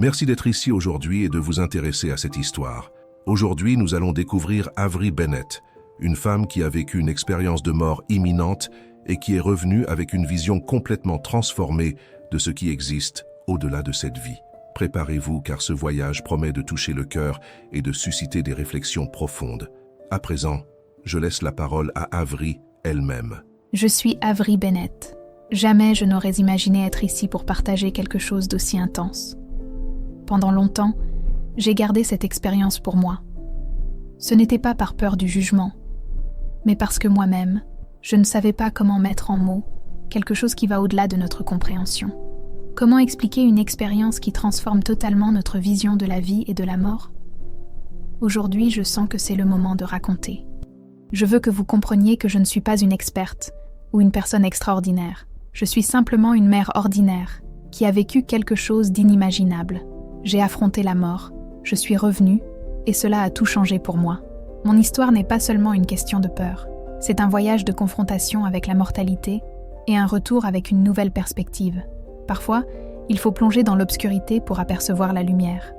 Merci d'être ici aujourd'hui et de vous intéresser à cette histoire. Aujourd'hui, nous allons découvrir Avery Bennett, une femme qui a vécu une expérience de mort imminente et qui est revenue avec une vision complètement transformée de ce qui existe au-delà de cette vie. Préparez-vous car ce voyage promet de toucher le cœur et de susciter des réflexions profondes. À présent, je laisse la parole à Avery elle-même. Je suis Avery Bennett. Jamais je n'aurais imaginé être ici pour partager quelque chose d'aussi intense. Pendant longtemps, j'ai gardé cette expérience pour moi. Ce n'était pas par peur du jugement, mais parce que moi-même, je ne savais pas comment mettre en mots quelque chose qui va au-delà de notre compréhension. Comment expliquer une expérience qui transforme totalement notre vision de la vie et de la mort ? Aujourd'hui, je sens que c'est le moment de raconter. Je veux que vous compreniez que je ne suis pas une experte ou une personne extraordinaire. Je suis simplement une mère ordinaire qui a vécu quelque chose d'inimaginable. J'ai affronté la mort, je suis revenue et cela a tout changé pour moi. Mon histoire n'est pas seulement une question de peur. C'est un voyage de confrontation avec la mortalité et un retour avec une nouvelle perspective. Parfois, il faut plonger dans l'obscurité pour apercevoir la lumière.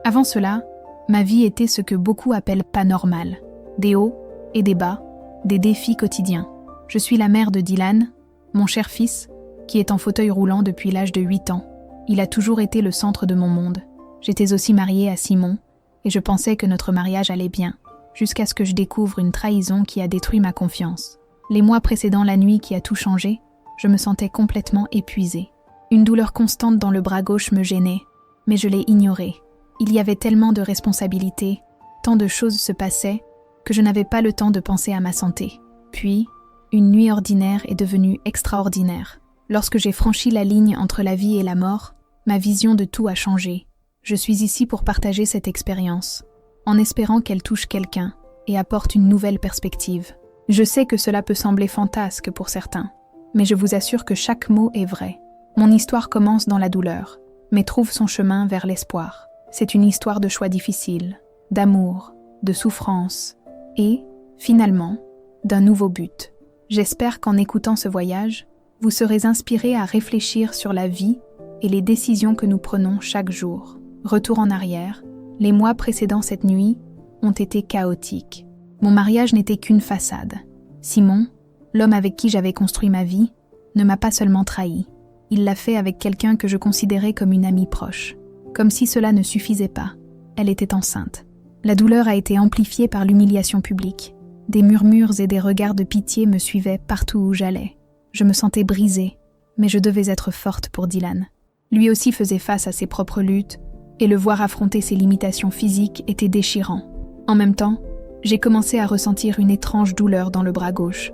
Avant cela, ma vie était ce que beaucoup appellent pas normal. Des hauts et des bas, des défis quotidiens. Je suis la mère de Dylan, mon cher fils, qui est en fauteuil roulant depuis l'âge de 8 ans. Il a toujours été le centre de mon monde. J'étais aussi mariée à Simon, et je pensais que notre mariage allait bien, jusqu'à ce que je découvre une trahison qui a détruit ma confiance. Les mois précédant la nuit qui a tout changé, je me sentais complètement épuisée. Une douleur constante dans le bras gauche me gênait, mais je l'ai ignorée. Il y avait tellement de responsabilités, tant de choses se passaient, que je n'avais pas le temps de penser à ma santé. Puis, une nuit ordinaire est devenue extraordinaire. Lorsque j'ai franchi la ligne entre la vie et la mort, ma vision de tout a changé. Je suis ici pour partager cette expérience, en espérant qu'elle touche quelqu'un et apporte une nouvelle perspective. Je sais que cela peut sembler fantasque pour certains, mais je vous assure que chaque mot est vrai. Mon histoire commence dans la douleur, mais trouve son chemin vers l'espoir. C'est une histoire de choix difficiles, d'amour, de souffrance et, finalement, d'un nouveau but. J'espère qu'en écoutant ce voyage, vous serez inspirés à réfléchir sur la vie et les décisions que nous prenons chaque jour. Retour en arrière, les mois précédant cette nuit ont été chaotiques. Mon mariage n'était qu'une façade. Simon, l'homme avec qui j'avais construit ma vie, ne m'a pas seulement trahi. Il l'a fait avec quelqu'un que je considérais comme une amie proche. Comme si cela ne suffisait pas, elle était enceinte. La douleur a été amplifiée par l'humiliation publique. Des murmures et des regards de pitié me suivaient partout où j'allais. Je me sentais brisée, mais je devais être forte pour Dylan. Lui aussi faisait face à ses propres luttes, et le voir affronter ses limitations physiques était déchirant. En même temps, j'ai commencé à ressentir une étrange douleur dans le bras gauche.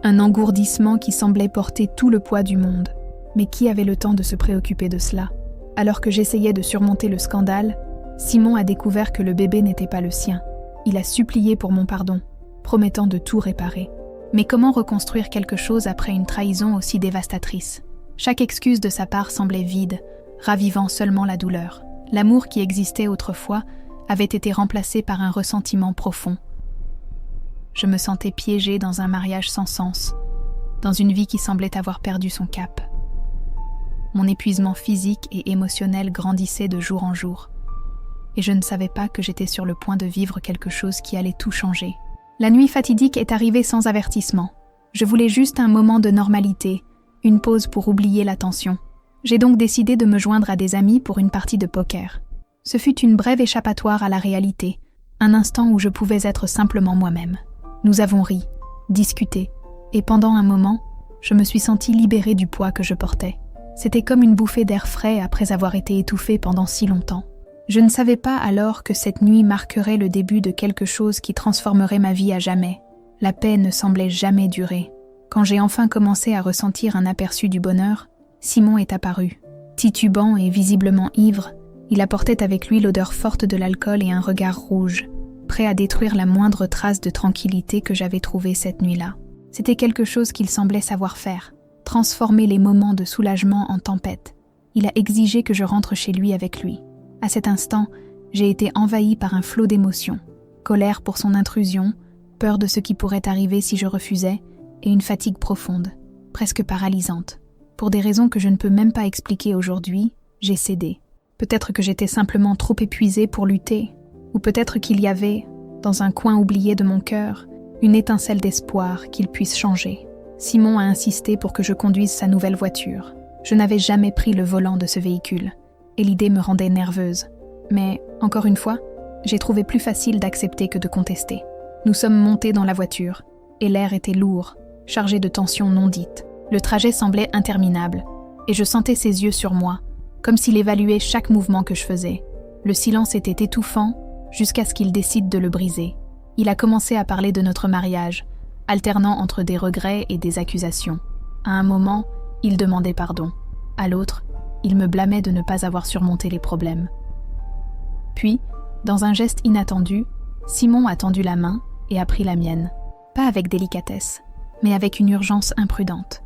Un engourdissement qui semblait porter tout le poids du monde. Mais qui avait le temps de se préoccuper de cela ? Alors que j'essayais de surmonter le scandale, Simon a découvert que le bébé n'était pas le sien. Il a supplié pour mon pardon, promettant de tout réparer. Mais comment reconstruire quelque chose après une trahison aussi dévastatrice ? Chaque excuse de sa part semblait vide, ravivant seulement la douleur. L'amour qui existait autrefois avait été remplacé par un ressentiment profond. Je me sentais piégée dans un mariage sans sens, dans une vie qui semblait avoir perdu son cap. Mon épuisement physique et émotionnel grandissait de jour en jour, et je ne savais pas que j'étais sur le point de vivre quelque chose qui allait tout changer. La nuit fatidique est arrivée sans avertissement. Je voulais juste un moment de normalité, une pause pour oublier la tension. J'ai donc décidé de me joindre à des amis pour une partie de poker. Ce fut une brève échappatoire à la réalité, un instant où je pouvais être simplement moi-même. Nous avons ri, discuté, et pendant un moment, je me suis sentie libérée du poids que je portais. C'était comme une bouffée d'air frais après avoir été étouffée pendant si longtemps. Je ne savais pas alors que cette nuit marquerait le début de quelque chose qui transformerait ma vie à jamais. La paix ne semblait jamais durer. Quand j'ai enfin commencé à ressentir un aperçu du bonheur, Simon est apparu. Titubant et visiblement ivre, il apportait avec lui l'odeur forte de l'alcool et un regard rouge, prêt à détruire la moindre trace de tranquillité que j'avais trouvée cette nuit-là. C'était quelque chose qu'il semblait savoir faire. Transformer les moments de soulagement en tempête. Il a exigé que je rentre chez lui avec lui. À cet instant, j'ai été envahie par un flot d'émotions. Colère pour son intrusion, peur de ce qui pourrait arriver si je refusais, et une fatigue profonde, presque paralysante. Pour des raisons que je ne peux même pas expliquer aujourd'hui, j'ai cédé. Peut-être que j'étais simplement trop épuisée pour lutter, ou peut-être qu'il y avait, dans un coin oublié de mon cœur, une étincelle d'espoir qu'il puisse changer. Simon a insisté pour que je conduise sa nouvelle voiture. Je n'avais jamais pris le volant de ce véhicule, et l'idée me rendait nerveuse. Mais, encore une fois, j'ai trouvé plus facile d'accepter que de contester. Nous sommes montés dans la voiture, et l'air était lourd, chargé de tensions non dites. Le trajet semblait interminable, et je sentais ses yeux sur moi, comme s'il évaluait chaque mouvement que je faisais. Le silence était étouffant, jusqu'à ce qu'il décide de le briser. Il a commencé à parler de notre mariage, alternant entre des regrets et des accusations. À un moment, il demandait pardon. À l'autre, il me blâmait de ne pas avoir surmonté les problèmes. Puis, dans un geste inattendu, Simon a tendu la main et a pris la mienne. Pas avec délicatesse, mais avec une urgence imprudente.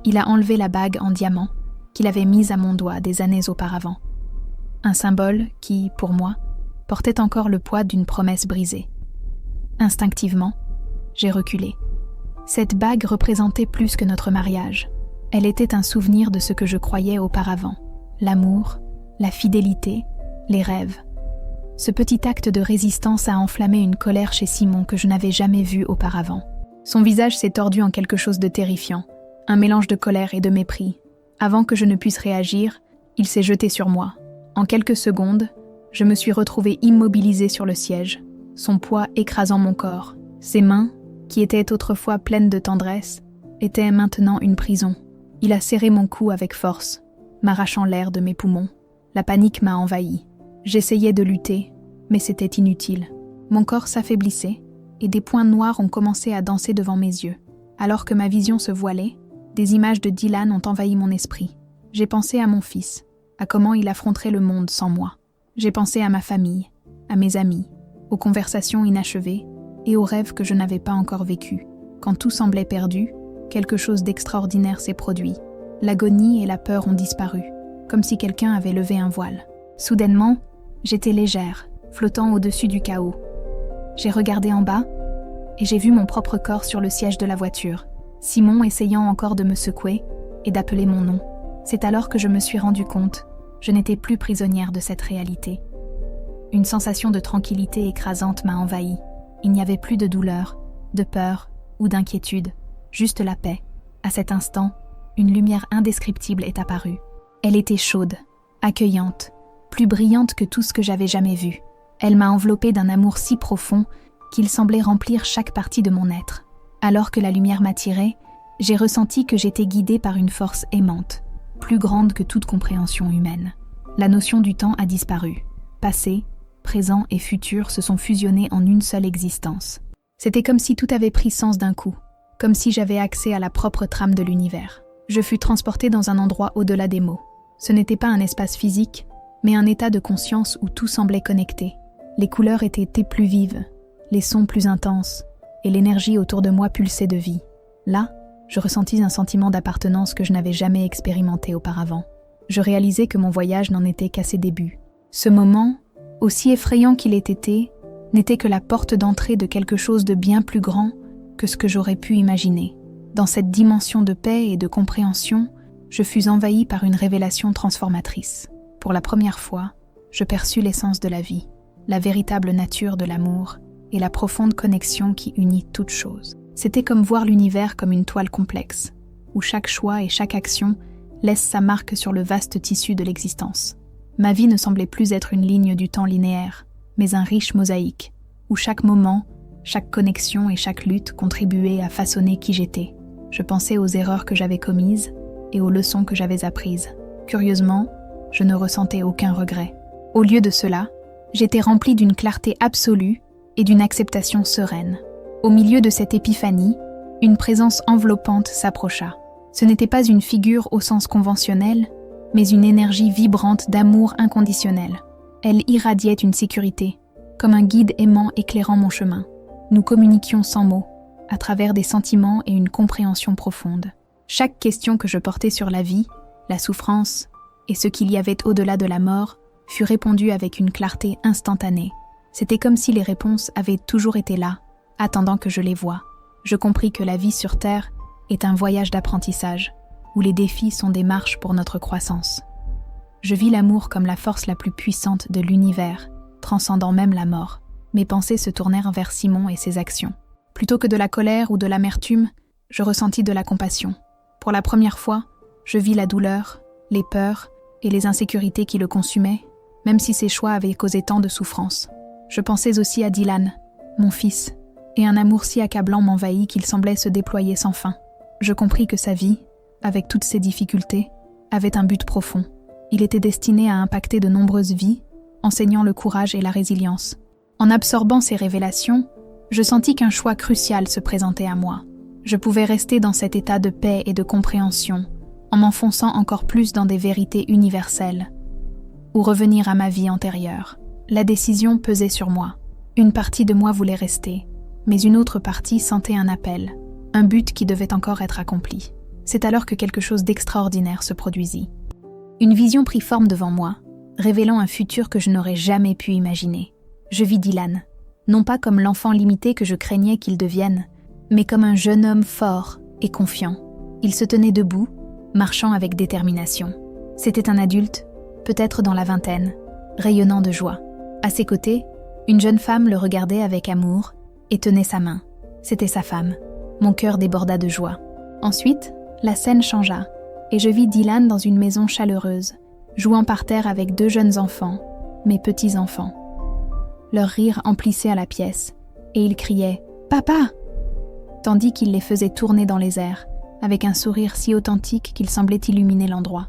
Il a enlevé la bague en diamant qu'il avait mise à mon doigt des années auparavant. Un symbole qui, pour moi, portait encore le poids d'une promesse brisée. Instinctivement, j'ai reculé. Cette bague représentait plus que notre mariage. Elle était un souvenir de ce que je croyais auparavant. L'amour, la fidélité, les rêves. Ce petit acte de résistance a enflammé une colère chez Simon que je n'avais jamais vue auparavant. Son visage s'est tordu en quelque chose de terrifiant, un mélange de colère et de mépris. Avant que je ne puisse réagir, il s'est jeté sur moi. En quelques secondes, je me suis retrouvée immobilisée sur le siège, son poids écrasant mon corps. Ses mains, qui étaient autrefois pleines de tendresse, étaient maintenant une prison. Il a serré mon cou avec force, m'arrachant l'air de mes poumons. La panique m'a envahi. J'essayais de lutter, mais c'était inutile. Mon corps s'affaiblissait, et des points noirs ont commencé à danser devant mes yeux. Alors que ma vision se voilait, des images de Dylan ont envahi mon esprit. J'ai pensé à mon fils, à comment il affronterait le monde sans moi. J'ai pensé à ma famille, à mes amis, aux conversations inachevées et aux rêves que je n'avais pas encore vécus. Quand tout semblait perdu, quelque chose d'extraordinaire s'est produit. L'agonie et la peur ont disparu, comme si quelqu'un avait levé un voile. Soudainement, j'étais légère, flottant au-dessus du chaos. J'ai regardé en bas et j'ai vu mon propre corps sur le siège de la voiture, Simon essayant encore de me secouer et d'appeler mon nom. C'est alors que je me suis rendu compte, je n'étais plus prisonnière de cette réalité. Une sensation de tranquillité écrasante m'a envahie. Il n'y avait plus de douleur, de peur ou d'inquiétude, juste la paix. À cet instant, une lumière indescriptible est apparue. Elle était chaude, accueillante, plus brillante que tout ce que j'avais jamais vu. Elle m'a enveloppée d'un amour si profond qu'il semblait remplir chaque partie de mon être. Alors que la lumière m'attirait, j'ai ressenti que j'étais guidée par une force aimante, plus grande que toute compréhension humaine. La notion du temps a disparu. Passé, présent et futur se sont fusionnés en une seule existence. C'était comme si tout avait pris sens d'un coup, comme si j'avais accès à la propre trame de l'univers. Je fus transportée dans un endroit au-delà des mots. Ce n'était pas un espace physique, mais un état de conscience où tout semblait connecté. Les couleurs étaient plus vives, les sons plus intenses, et l'énergie autour de moi pulsait de vie. Là, je ressentis un sentiment d'appartenance que je n'avais jamais expérimenté auparavant. Je réalisais que mon voyage n'en était qu'à ses débuts. Ce moment, aussi effrayant qu'il ait été, n'était que la porte d'entrée de quelque chose de bien plus grand que ce que j'aurais pu imaginer. Dans cette dimension de paix et de compréhension, je fus envahie par une révélation transformatrice. Pour la première fois, je perçus l'essence de la vie, la véritable nature de l'amour et la profonde connexion qui unit toutes choses. C'était comme voir l'univers comme une toile complexe, où chaque choix et chaque action laissent sa marque sur le vaste tissu de l'existence. Ma vie ne semblait plus être une ligne du temps linéaire, mais un riche mosaïque, où chaque moment, chaque connexion et chaque lutte contribuaient à façonner qui j'étais. Je pensais aux erreurs que j'avais commises et aux leçons que j'avais apprises. Curieusement, je ne ressentais aucun regret. Au lieu de cela, j'étais remplie d'une clarté absolue et d'une acceptation sereine. Au milieu de cette épiphanie, une présence enveloppante s'approcha. Ce n'était pas une figure au sens conventionnel, mais une énergie vibrante d'amour inconditionnel. Elle irradiait une sécurité, comme un guide aimant éclairant mon chemin. Nous communiquions sans mots, à travers des sentiments et une compréhension profonde. Chaque question que je portais sur la vie, la souffrance et ce qu'il y avait au-delà de la mort fut répondue avec une clarté instantanée. C'était comme si les réponses avaient toujours été là, attendant que je les voie. Je compris que la vie sur Terre est un voyage d'apprentissage, où les défis sont des marches pour notre croissance. Je vis l'amour comme la force la plus puissante de l'univers, transcendant même la mort. Mes pensées se tournèrent vers Simon et ses actions. Plutôt que de la colère ou de l'amertume, je ressentis de la compassion. Pour la première fois, je vis la douleur, les peurs et les insécurités qui le consumaient, même si ses choix avaient causé tant de souffrance. Je pensais aussi à Dylan, mon fils, et un amour si accablant m'envahit qu'il semblait se déployer sans fin. Je compris que sa vie, avec toutes ses difficultés, avait un but profond. Il était destiné à impacter de nombreuses vies, enseignant le courage et la résilience. En absorbant ces révélations, je sentis qu'un choix crucial se présentait à moi. Je pouvais rester dans cet état de paix et de compréhension, en m'enfonçant encore plus dans des vérités universelles, ou revenir à ma vie antérieure. La décision pesait sur moi. Une partie de moi voulait rester, mais une autre partie sentait un appel, un but qui devait encore être accompli. C'est alors que quelque chose d'extraordinaire se produisit. Une vision prit forme devant moi, révélant un futur que je n'aurais jamais pu imaginer. Je vis Dylan, non pas comme l'enfant limité que je craignais qu'il devienne, mais comme un jeune homme fort et confiant. Il se tenait debout, marchant avec détermination. C'était un adulte, peut-être dans la vingtaine, rayonnant de joie. À ses côtés, une jeune femme le regardait avec amour et tenait sa main. C'était sa femme. Mon cœur déborda de joie. Ensuite, la scène changea, et je vis Dylan dans une maison chaleureuse, jouant par terre avec 2 jeunes enfants, mes petits-enfants. Leur rire emplissait à la pièce, et ils criaient « Papa !» tandis qu'il les faisait tourner dans les airs, avec un sourire si authentique qu'il semblait illuminer l'endroit.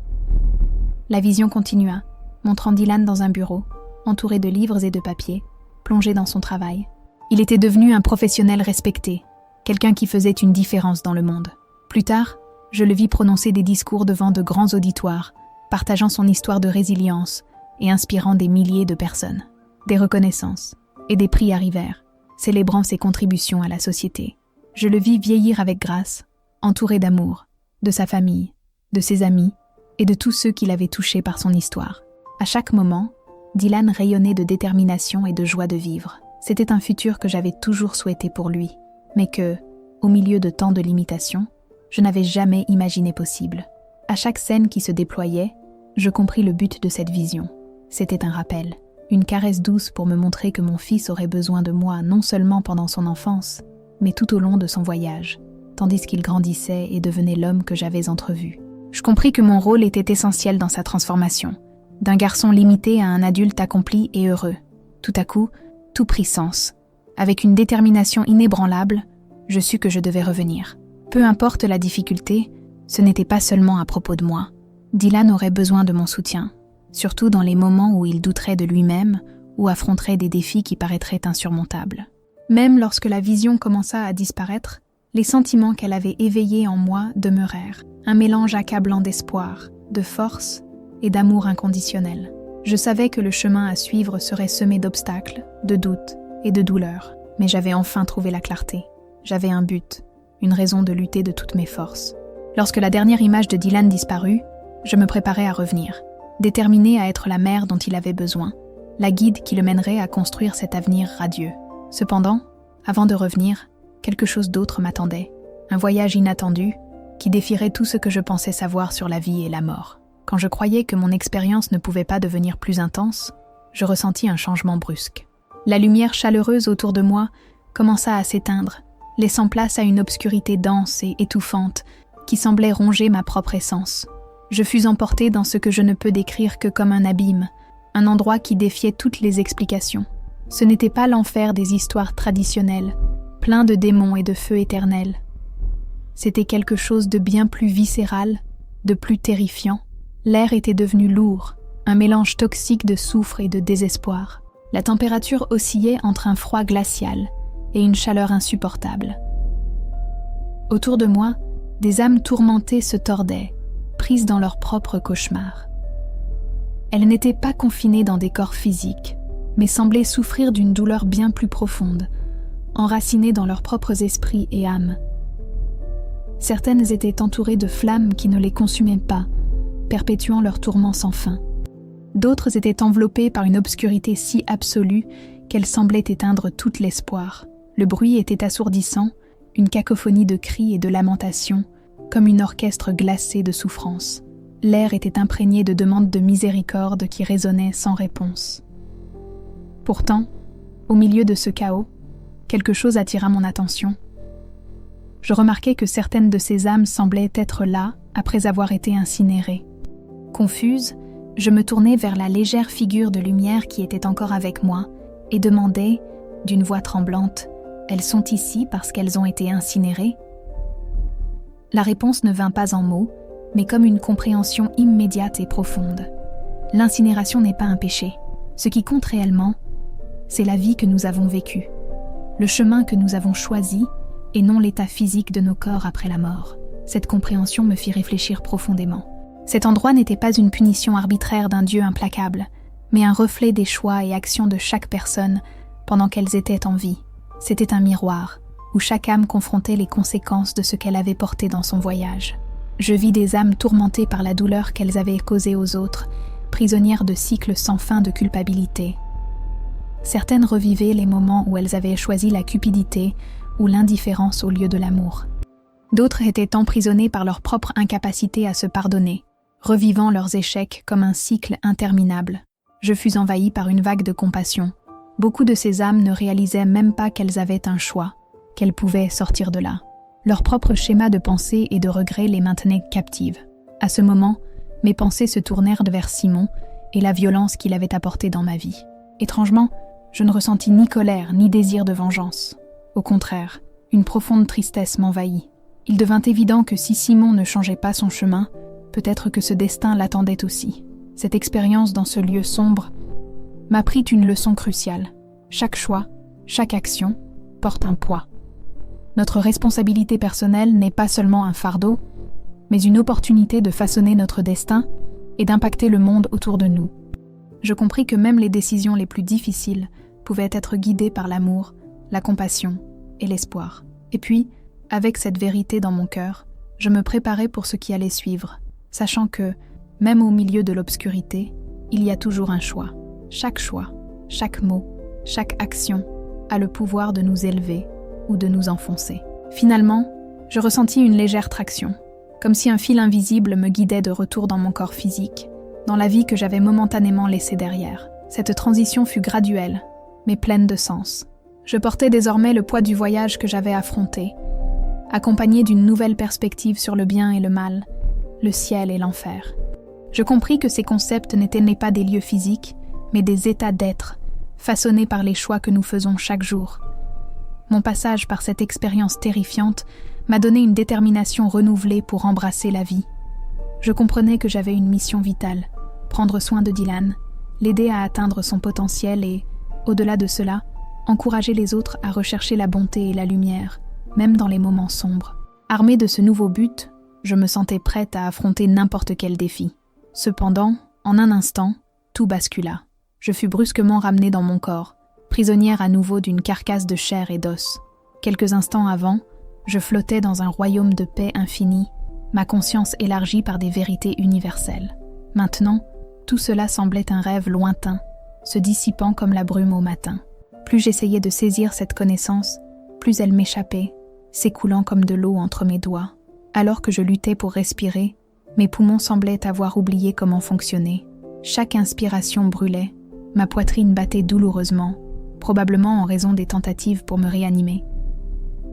La vision continua, montrant Dylan dans un bureau, entouré de livres et de papiers, plongé dans son travail. Il était devenu un professionnel respecté, quelqu'un qui faisait une différence dans le monde. Plus tard, je le vis prononcer des discours devant de grands auditoires, partageant son histoire de résilience et inspirant des milliers de personnes. Des reconnaissances et des prix arrivèrent, célébrant ses contributions à la société. Je le vis vieillir avec grâce, entouré d'amour, de sa famille, de ses amis et de tous ceux qui l'avaient touché par son histoire. À chaque moment, Dylan rayonnait de détermination et de joie de vivre. C'était un futur que j'avais toujours souhaité pour lui, mais que, au milieu de tant de limitations, je n'avais jamais imaginé possible. À chaque scène qui se déployait, je compris le but de cette vision. C'était un rappel, une caresse douce pour me montrer que mon fils aurait besoin de moi non seulement pendant son enfance, mais tout au long de son voyage, tandis qu'il grandissait et devenait l'homme que j'avais entrevu. Je compris que mon rôle était essentiel dans sa transformation, d'un garçon limité à un adulte accompli et heureux. Tout à coup, tout prit sens. Avec une détermination inébranlable, je sus que je devais revenir. Peu importe la difficulté, ce n'était pas seulement à propos de moi. Dylan aurait besoin de mon soutien, surtout dans les moments où il douterait de lui-même ou affronterait des défis qui paraîtraient insurmontables. Même lorsque la vision commença à disparaître, les sentiments qu'elle avait éveillés en moi demeurèrent, un mélange accablant d'espoir, de force et d'amour inconditionnel. Je savais que le chemin à suivre serait semé d'obstacles, de doutes et de douleurs, mais j'avais enfin trouvé la clarté. J'avais un but, une raison de lutter de toutes mes forces. Lorsque la dernière image de Dylan disparut, je me préparais à revenir, déterminée à être la mère dont il avait besoin, la guide qui le mènerait à construire cet avenir radieux. Cependant, avant de revenir, quelque chose d'autre m'attendait, un voyage inattendu qui défierait tout ce que je pensais savoir sur la vie et la mort. Quand je croyais que mon expérience ne pouvait pas devenir plus intense, je ressentis un changement brusque. La lumière chaleureuse autour de moi commença à s'éteindre, laissant place à une obscurité dense et étouffante qui semblait ronger ma propre essence. Je fus emportée dans ce que je ne peux décrire que comme un abîme, un endroit qui défiait toutes les explications. Ce n'était pas l'enfer des histoires traditionnelles, plein de démons et de feu éternel. C'était quelque chose de bien plus viscéral, de plus terrifiant. L'air était devenu lourd, un mélange toxique de soufre et de désespoir. La température oscillait entre un froid glacial et une chaleur insupportable. Autour de moi, des âmes tourmentées se tordaient, prises dans leurs propres cauchemars. Elles n'étaient pas confinées dans des corps physiques, mais semblaient souffrir d'une douleur bien plus profonde, enracinées dans leurs propres esprits et âmes. Certaines étaient entourées de flammes qui ne les consumaient pas, perpétuant leur tourment sans fin. D'autres étaient enveloppées par une obscurité si absolue qu'elle semblait éteindre tout l'espoir. Le bruit était assourdissant, une cacophonie de cris et de lamentations, comme une orchestre glacée de souffrance. L'air était imprégné de demandes de miséricorde qui résonnaient sans réponse. Pourtant, au milieu de ce chaos, quelque chose attira mon attention. Je remarquai que certaines de ces âmes semblaient être là après avoir été incinérées. Confuse, je me tournai vers la légère figure de lumière qui était encore avec moi et demandai, d'une voix tremblante, « Elles sont ici parce qu'elles ont été incinérées ?» La réponse ne vint pas en mots, mais comme une compréhension immédiate et profonde. L'incinération n'est pas un péché. Ce qui compte réellement, c'est la vie que nous avons vécue, le chemin que nous avons choisi et non l'état physique de nos corps après la mort. Cette compréhension me fit réfléchir profondément. Cet endroit n'était pas une punition arbitraire d'un Dieu implacable, mais un reflet des choix et actions de chaque personne pendant qu'elles étaient en vie. C'était un miroir, où chaque âme confrontait les conséquences de ce qu'elle avait porté dans son voyage. Je vis des âmes tourmentées par la douleur qu'elles avaient causée aux autres, prisonnières de cycles sans fin de culpabilité. Certaines revivaient les moments où elles avaient choisi la cupidité ou l'indifférence au lieu de l'amour. D'autres étaient emprisonnées par leur propre incapacité à se pardonner, revivant leurs échecs comme un cycle interminable. Je fus envahi par une vague de compassion. Beaucoup de ces âmes ne réalisaient même pas qu'elles avaient un choix, qu'elles pouvaient sortir de là. Leur propre schéma de pensée et de regret les maintenait captives. À ce moment, mes pensées se tournèrent vers Simon et la violence qu'il avait apportée dans ma vie. Étrangement, je ne ressentis ni colère ni désir de vengeance. Au contraire, une profonde tristesse m'envahit. Il devint évident que si Simon ne changeait pas son chemin, peut-être que ce destin l'attendait aussi. Cette expérience dans ce lieu sombre m'apprit une leçon cruciale. Chaque choix, chaque action porte un poids. Notre responsabilité personnelle n'est pas seulement un fardeau, mais une opportunité de façonner notre destin et d'impacter le monde autour de nous. Je compris que même les décisions les plus difficiles pouvaient être guidées par l'amour, la compassion et l'espoir. Et puis, avec cette vérité dans mon cœur, je me préparais pour ce qui allait suivre, sachant que, même au milieu de l'obscurité, il y a toujours un choix. Chaque choix, chaque mot, chaque action a le pouvoir de nous élever ou de nous enfoncer. Finalement, je ressentis une légère traction, comme si un fil invisible me guidait de retour dans mon corps physique, dans la vie que j'avais momentanément laissée derrière. Cette transition fut graduelle, mais pleine de sens. Je portais désormais le poids du voyage que j'avais affronté, accompagné d'une nouvelle perspective sur le bien et le mal, le ciel et l'enfer. Je compris que ces concepts n'étaient pas des lieux physiques, mais des états d'être, façonnés par les choix que nous faisons chaque jour. Mon passage par cette expérience terrifiante m'a donné une détermination renouvelée pour embrasser la vie. Je comprenais que j'avais une mission vitale, prendre soin de Dylan, l'aider à atteindre son potentiel et, au-delà de cela, encourager les autres à rechercher la bonté et la lumière, même dans les moments sombres. Armée de ce nouveau but, je me sentais prête à affronter n'importe quel défi. Cependant, en un instant, tout bascula. Je fus brusquement ramenée dans mon corps, prisonnière à nouveau d'une carcasse de chair et d'os. Quelques instants avant, je flottais dans un royaume de paix infinie, ma conscience élargie par des vérités universelles. Maintenant, tout cela semblait un rêve lointain, se dissipant comme la brume au matin. Plus j'essayais de saisir cette connaissance, plus elle m'échappait, s'écoulant comme de l'eau entre mes doigts. Alors que je luttais pour respirer, mes poumons semblaient avoir oublié comment fonctionner. Chaque inspiration brûlait, ma poitrine battait douloureusement, probablement en raison des tentatives pour me réanimer.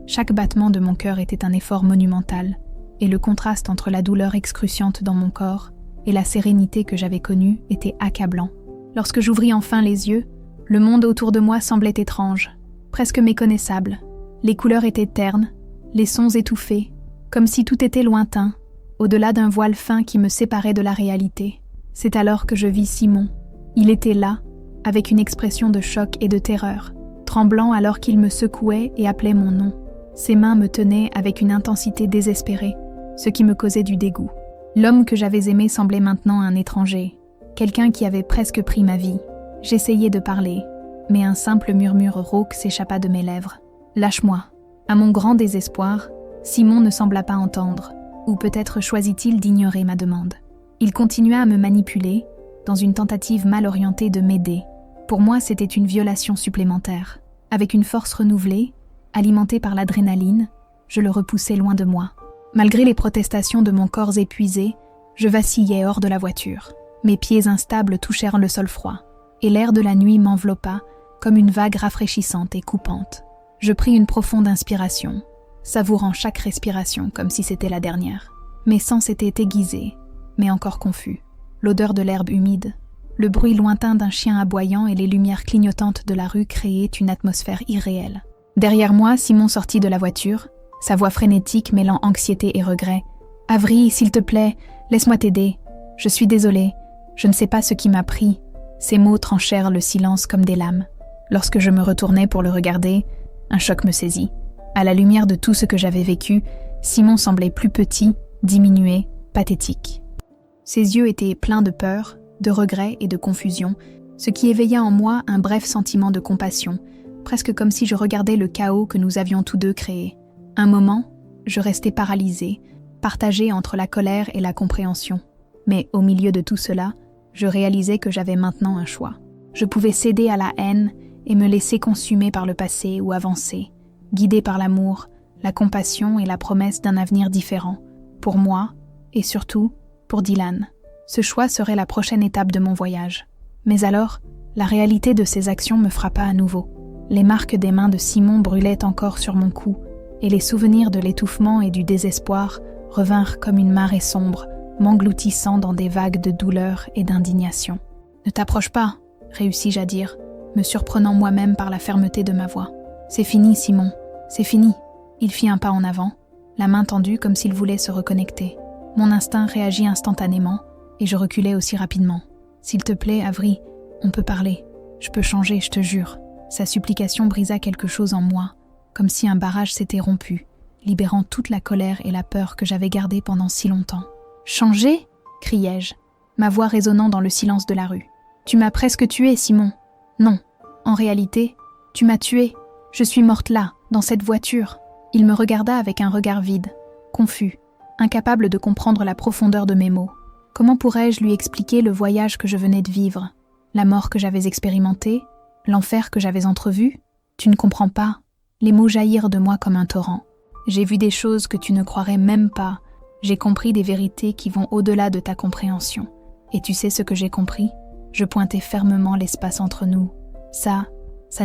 Chaque battement de mon cœur était un effort monumental, et le contraste entre la douleur excruciante dans mon corps et la sérénité que j'avais connue était accablant. Lorsque j'ouvris enfin les yeux, le monde autour de moi semblait étrange, presque méconnaissable. Les couleurs étaient ternes, les sons étouffés, comme si tout était lointain, au-delà d'un voile fin qui me séparait de la réalité. C'est alors que je vis Simon. Il était là, avec une expression de choc et de terreur, tremblant alors qu'il me secouait et appelait mon nom. Ses mains me tenaient avec une intensité désespérée, ce qui me causait du dégoût. L'homme que j'avais aimé semblait maintenant un étranger, quelqu'un qui avait presque pris ma vie. J'essayai de parler, mais un simple murmure rauque s'échappa de mes lèvres. « Lâche-moi !» À mon grand désespoir, Simon ne sembla pas entendre, ou peut-être choisit-il d'ignorer ma demande. Il continua à me manipuler, dans une tentative mal orientée de m'aider. Pour moi, c'était une violation supplémentaire. Avec une force renouvelée, alimentée par l'adrénaline, je le repoussai loin de moi. Malgré les protestations de mon corps épuisé, Je vacillais hors de la voiture. Mes pieds instables touchèrent le sol froid, et l'air de la nuit m'enveloppa comme une vague rafraîchissante et coupante. Je pris une profonde inspiration, savourant chaque respiration comme si c'était la dernière. Mes sens étaient aiguisés, mais encore confus. L'odeur de l'herbe humide, le bruit lointain d'un chien aboyant et les lumières clignotantes de la rue créaient une atmosphère irréelle. Derrière moi, Simon sortit de la voiture, sa voix frénétique mêlant anxiété et regret. « Avery, s'il te plaît, laisse-moi t'aider. Je suis désolée, je ne sais pas ce qui m'a pris. » Ces mots tranchèrent le silence comme des lames. Lorsque je me retournai pour le regarder, un choc me saisit. À la lumière de tout ce que j'avais vécu, Simon semblait plus petit, diminué, pathétique. Ses yeux étaient pleins de peur, de regret et de confusion, ce qui éveilla en moi un bref sentiment de compassion, presque comme si je regardais le chaos que nous avions tous deux créé. Un moment, je restai paralysée, partagée entre la colère et la compréhension. Mais au milieu de tout cela, je réalisais que j'avais maintenant un choix. Je pouvais céder à la haine et me laisser consumer par le passé ou avancer, guidée par l'amour, la compassion et la promesse d'un avenir différent, pour moi et surtout pour Dylan. Ce choix serait la prochaine étape de mon voyage. Mais alors, la réalité de ces actions me frappa à nouveau. Les marques des mains de Simon brûlaient encore sur mon cou, et les souvenirs de l'étouffement et du désespoir revinrent comme une marée sombre, m'engloutissant dans des vagues de douleur et d'indignation. « Ne t'approche pas », réussis-je à dire, me surprenant moi-même par la fermeté de ma voix. « C'est fini, Simon, c'est fini. » Il fit un pas en avant, la main tendue comme s'il voulait se reconnecter. Mon instinct réagit instantanément, et je reculai aussi rapidement. « S'il te plaît, Avery, on peut parler. Je peux changer, je te jure. » Sa supplication brisa quelque chose en moi, comme si un barrage s'était rompu, libérant toute la colère et la peur que j'avais gardée pendant si longtemps. « Changer ?» criai-je, ma voix résonnant dans le silence de la rue. « Tu m'as presque tué, Simon. » « Non, en réalité, tu m'as tué. Je suis morte là, dans cette voiture. » Il me regarda avec un regard vide, confus, incapable de comprendre la profondeur de mes mots. Comment pourrais-je lui expliquer le voyage que je venais de vivre, la mort que j'avais expérimentée, l'enfer que j'avais entrevu? Tu ne comprends pas. Les mots jaillirent de moi comme un torrent. J'ai vu des choses que tu ne croirais même pas. J'ai compris des vérités qui vont au-delà de ta compréhension. Et tu sais ce que j'ai compris? Je pointai fermement l'espace entre nous. Ça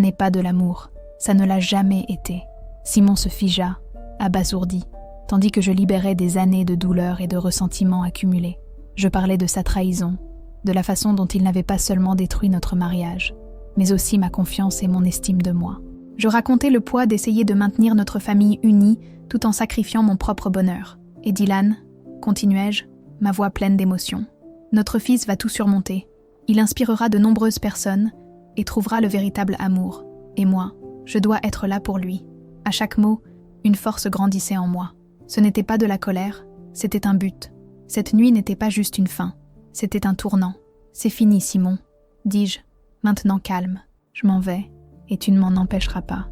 n'est pas de l'amour. Ça ne l'a jamais été. Simon se figea, abasourdi, tandis que je libérais des années de douleur et de ressentiment accumulés. Je parlais de sa trahison, de la façon dont il n'avait pas seulement détruit notre mariage, mais aussi ma confiance et mon estime de moi. Je racontais le poids d'essayer de maintenir notre famille unie tout en sacrifiant mon propre bonheur. Et Dylan, continuai-je, ma voix pleine d'émotion, notre fils va tout surmonter. Il inspirera de nombreuses personnes et trouvera le véritable amour. Et moi, je dois être là pour lui. À chaque mot, une force grandissait en moi. Ce n'était pas de la colère, c'était un but. Cette nuit n'était pas juste une fin, c'était un tournant. C'est fini, Simon, dis-je. Maintenant calme, je m'en vais et tu ne m'en empêcheras pas.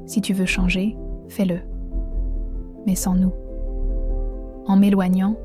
Si tu veux changer, fais-le. Mais sans nous. En m'éloignant,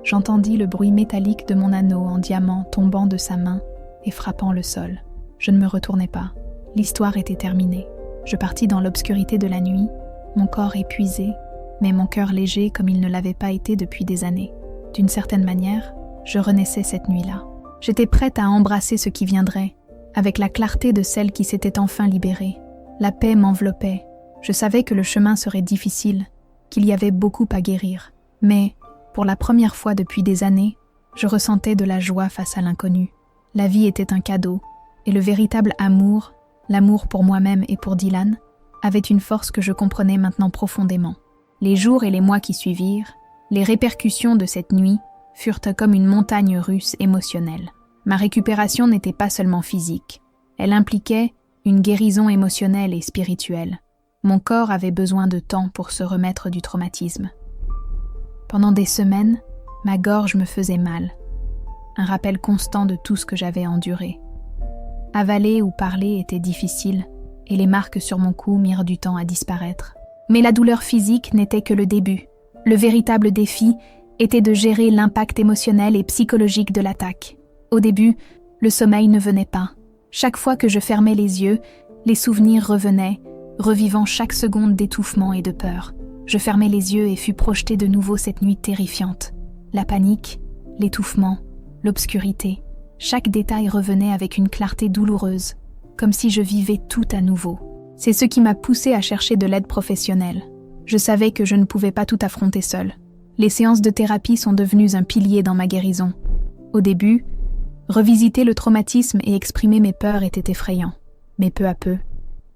j'entendis le bruit métallique de mon anneau en diamant tombant de sa main et frappant le sol. Je ne me retournai pas. L'histoire était terminée. Je partis dans l'obscurité de la nuit, mon corps épuisé, mais mon cœur léger comme il ne l'avait pas été depuis des années. D'une certaine manière, je renaissais cette nuit-là. J'étais prête à embrasser ce qui viendrait, avec la clarté de celle qui s'était enfin libérée. La paix m'enveloppait. Je savais que le chemin serait difficile, qu'il y avait beaucoup à guérir. Mais, pour la première fois depuis des années, je ressentais de la joie face à l'inconnu. La vie était un cadeau, et le véritable amour, l'amour pour moi-même et pour Dylan, avait une force que je comprenais maintenant profondément. Les jours et les mois qui suivirent, les répercussions de cette nuit furent comme une montagne russe émotionnelle. Ma récupération n'était pas seulement physique, elle impliquait une guérison émotionnelle et spirituelle. Mon corps avait besoin de temps pour se remettre du traumatisme. Pendant des semaines, ma gorge me faisait mal, un rappel constant de tout ce que j'avais enduré. Avaler ou parler était difficile, et les marques sur mon cou mirent du temps à disparaître. Mais la douleur physique n'était que le début. Le véritable défi était de gérer l'impact émotionnel et psychologique de l'attaque. Au début, le sommeil ne venait pas. Chaque fois que je fermais les yeux, les souvenirs revenaient, revivant chaque seconde d'étouffement et de peur. Je fermai les yeux et fus projetée de nouveau cette nuit terrifiante. La panique, l'étouffement, l'obscurité, chaque détail revenait avec une clarté douloureuse, comme si je vivais tout à nouveau. C'est ce qui m'a poussée à chercher de l'aide professionnelle. Je savais que je ne pouvais pas tout affronter seule. Les séances de thérapie sont devenues un pilier dans ma guérison. Au début, revisiter le traumatisme et exprimer mes peurs était effrayant. Mais peu à peu,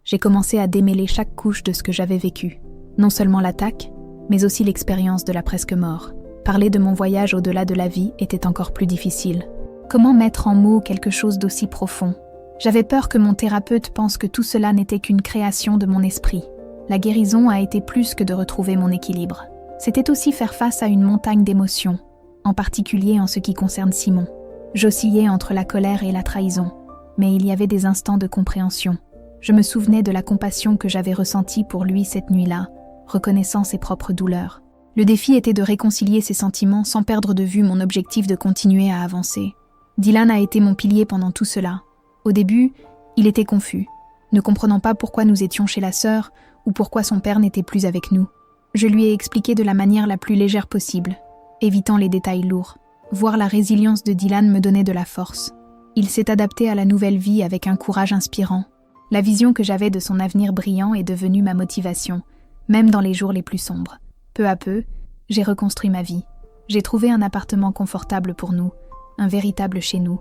j'ai commencé à démêler chaque couche de ce que j'avais vécu. Non seulement l'attaque, mais aussi l'expérience de la presque mort. Parler de mon voyage au-delà de la vie était encore plus difficile. Comment mettre en mots quelque chose d'aussi profond ? J'avais peur que mon thérapeute pense que tout cela n'était qu'une création de mon esprit. La guérison a été plus que de retrouver mon équilibre. C'était aussi faire face à une montagne d'émotions, en particulier en ce qui concerne Simon. J'oscillais entre la colère et la trahison, mais il y avait des instants de compréhension. Je me souvenais de la compassion que j'avais ressentie pour lui cette nuit-là, reconnaissant ses propres douleurs. Le défi était de réconcilier ces sentiments sans perdre de vue mon objectif de continuer à avancer. Dylan a été mon pilier pendant tout cela. Au début, il était confus, ne comprenant pas pourquoi nous étions chez la sœur ou pourquoi son père n'était plus avec nous. Je lui ai expliqué de la manière la plus légère possible, évitant les détails lourds. Voir la résilience de Dylan me donnait de la force. Il s'est adapté à la nouvelle vie avec un courage inspirant. La vision que j'avais de son avenir brillant est devenue ma motivation, même dans les jours les plus sombres. Peu à peu, j'ai reconstruit ma vie. J'ai trouvé un appartement confortable pour nous, un véritable chez nous.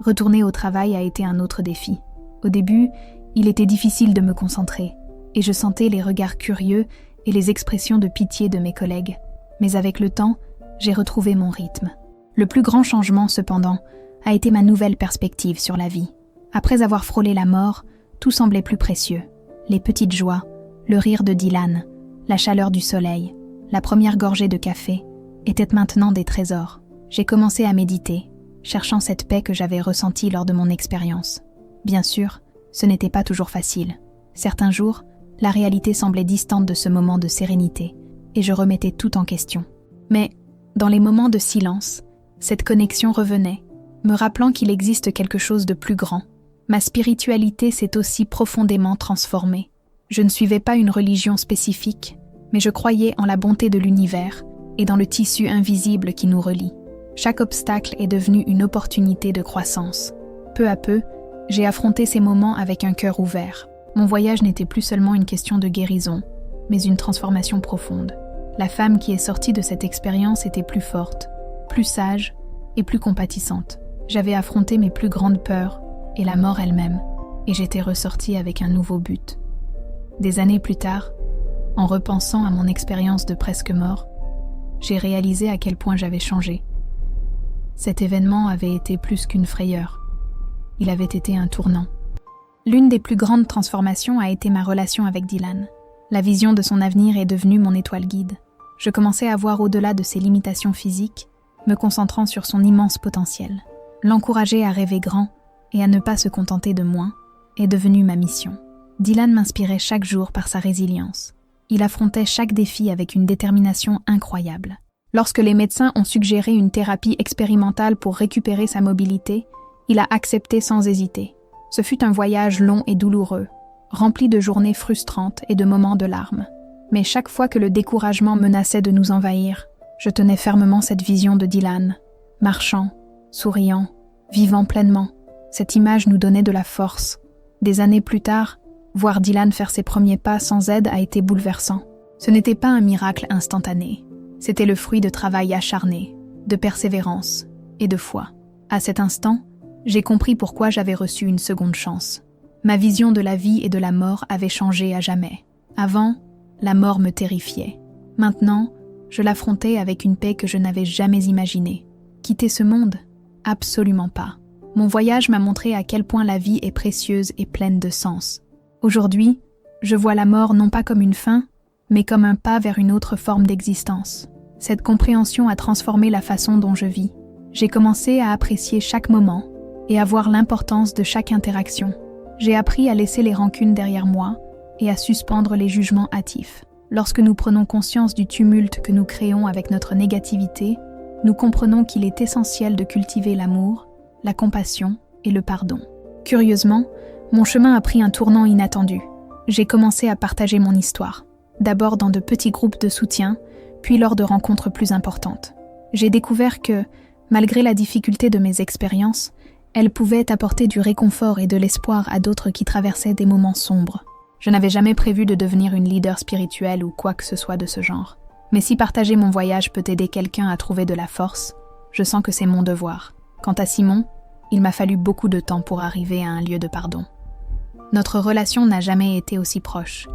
Retourner au travail a été un autre défi. Au début, il était difficile de me concentrer, et je sentais les regards curieux et les expressions de pitié de mes collègues. Mais avec le temps, j'ai retrouvé mon rythme. Le plus grand changement, cependant, a été ma nouvelle perspective sur la vie. Après avoir frôlé la mort, tout semblait plus précieux. Les petites joies, le rire de Dylan, la chaleur du soleil, la première gorgée de café, étaient maintenant des trésors. J'ai commencé à méditer, cherchant cette paix que j'avais ressentie lors de mon expérience. Bien sûr, ce n'était pas toujours facile. Certains jours, la réalité semblait distante de ce moment de sérénité, et je remettais tout en question. Mais, dans les moments de silence, cette connexion revenait, me rappelant qu'il existe quelque chose de plus grand. Ma spiritualité s'est aussi profondément transformée. Je ne suivais pas une religion spécifique, mais je croyais en la bonté de l'univers et dans le tissu invisible qui nous relie. Chaque obstacle est devenu une opportunité de croissance. Peu à peu, j'ai affronté ces moments avec un cœur ouvert. Mon voyage n'était plus seulement une question de guérison, mais une transformation profonde. La femme qui est sortie de cette expérience était plus forte, plus sage et plus compatissante. J'avais affronté mes plus grandes peurs et la mort elle-même, et j'étais ressortie avec un nouveau but. Des années plus tard, en repensant à mon expérience de presque mort, j'ai réalisé à quel point j'avais changé. Cet événement avait été plus qu'une frayeur. Il avait été un tournant. L'une des plus grandes transformations a été ma relation avec Dylan. La vision de son avenir est devenue mon étoile guide. Je commençais à voir au-delà de ses limitations physiques, me concentrant sur son immense potentiel. L'encourager à rêver grand et à ne pas se contenter de moins est devenu ma mission. Dylan m'inspirait chaque jour par sa résilience. Il affrontait chaque défi avec une détermination incroyable. Lorsque les médecins ont suggéré une thérapie expérimentale pour récupérer sa mobilité, il a accepté sans hésiter. Ce fut un voyage long et douloureux, rempli de journées frustrantes et de moments de larmes. Mais chaque fois que le découragement menaçait de nous envahir, je tenais fermement cette vision de Dylan, marchant, souriant, vivant pleinement. Cette image nous donnait de la force. Des années plus tard, voir Dylan faire ses premiers pas sans aide a été bouleversant. Ce n'était pas un miracle instantané. C'était le fruit de travail acharné, de persévérance et de foi. À cet instant, j'ai compris pourquoi j'avais reçu une seconde chance. Ma vision de la vie et de la mort avait changé à jamais. Avant, la mort me terrifiait. Maintenant, je l'affrontais avec une paix que je n'avais jamais imaginée. Quitter ce monde ? Absolument pas. Mon voyage m'a montré à quel point la vie est précieuse et pleine de sens. Aujourd'hui, je vois la mort non pas comme une fin, mais comme un pas vers une autre forme d'existence. Cette compréhension a transformé la façon dont je vis. J'ai commencé à apprécier chaque moment et à voir l'importance de chaque interaction. J'ai appris à laisser les rancunes derrière moi et à suspendre les jugements hâtifs. Lorsque nous prenons conscience du tumulte que nous créons avec notre négativité, nous comprenons qu'il est essentiel de cultiver l'amour, la compassion et le pardon. Curieusement, mon chemin a pris un tournant inattendu. J'ai commencé à partager mon histoire, d'abord dans de petits groupes de soutien, puis lors de rencontres plus importantes. J'ai découvert que, malgré la difficulté de mes expériences, elles pouvaient apporter du réconfort et de l'espoir à d'autres qui traversaient des moments sombres. Je n'avais jamais prévu de devenir une leader spirituelle ou quoi que ce soit de ce genre. Mais si partager mon voyage peut aider quelqu'un à trouver de la force, je sens que c'est mon devoir. Quant à Simon, il m'a fallu beaucoup de temps pour arriver à un lieu de pardon. Notre relation n'a jamais été aussi proche,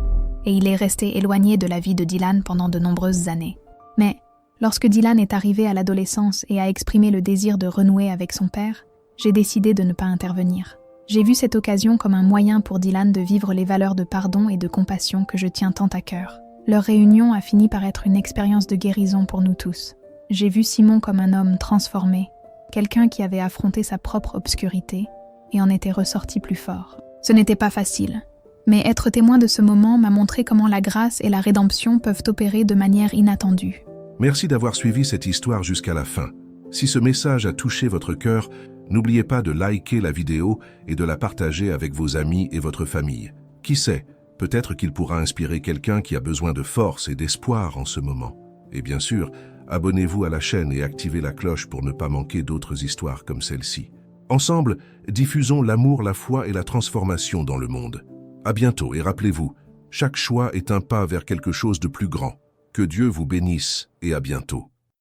et il est resté éloigné de la vie de Dylan pendant de nombreuses années. Mais lorsque Dylan est arrivé à l'adolescence et a exprimé le désir de renouer avec son père, j'ai décidé de ne pas intervenir. J'ai vu cette occasion comme un moyen pour Dylan de vivre les valeurs de pardon et de compassion que je tiens tant à cœur. Leur réunion a fini par être une expérience de guérison pour nous tous. J'ai vu Simon comme un homme transformé, quelqu'un qui avait affronté sa propre obscurité et en était ressorti plus fort. Ce n'était pas facile, mais être témoin de ce moment m'a montré comment la grâce et la rédemption peuvent opérer de manière inattendue. Merci d'avoir suivi cette histoire jusqu'à la fin. Si ce message a touché votre cœur, n'oubliez pas de liker la vidéo et de la partager avec vos amis et votre famille. Qui sait, peut-être qu'il pourra inspirer quelqu'un qui a besoin de force et d'espoir en ce moment. Et bien sûr, abonnez-vous à la chaîne et activez la cloche pour ne pas manquer d'autres histoires comme celle-ci. Ensemble, diffusons l'amour, la foi et la transformation dans le monde. À bientôt et rappelez-vous, chaque choix est un pas vers quelque chose de plus grand. Que Dieu vous bénisse et à bientôt.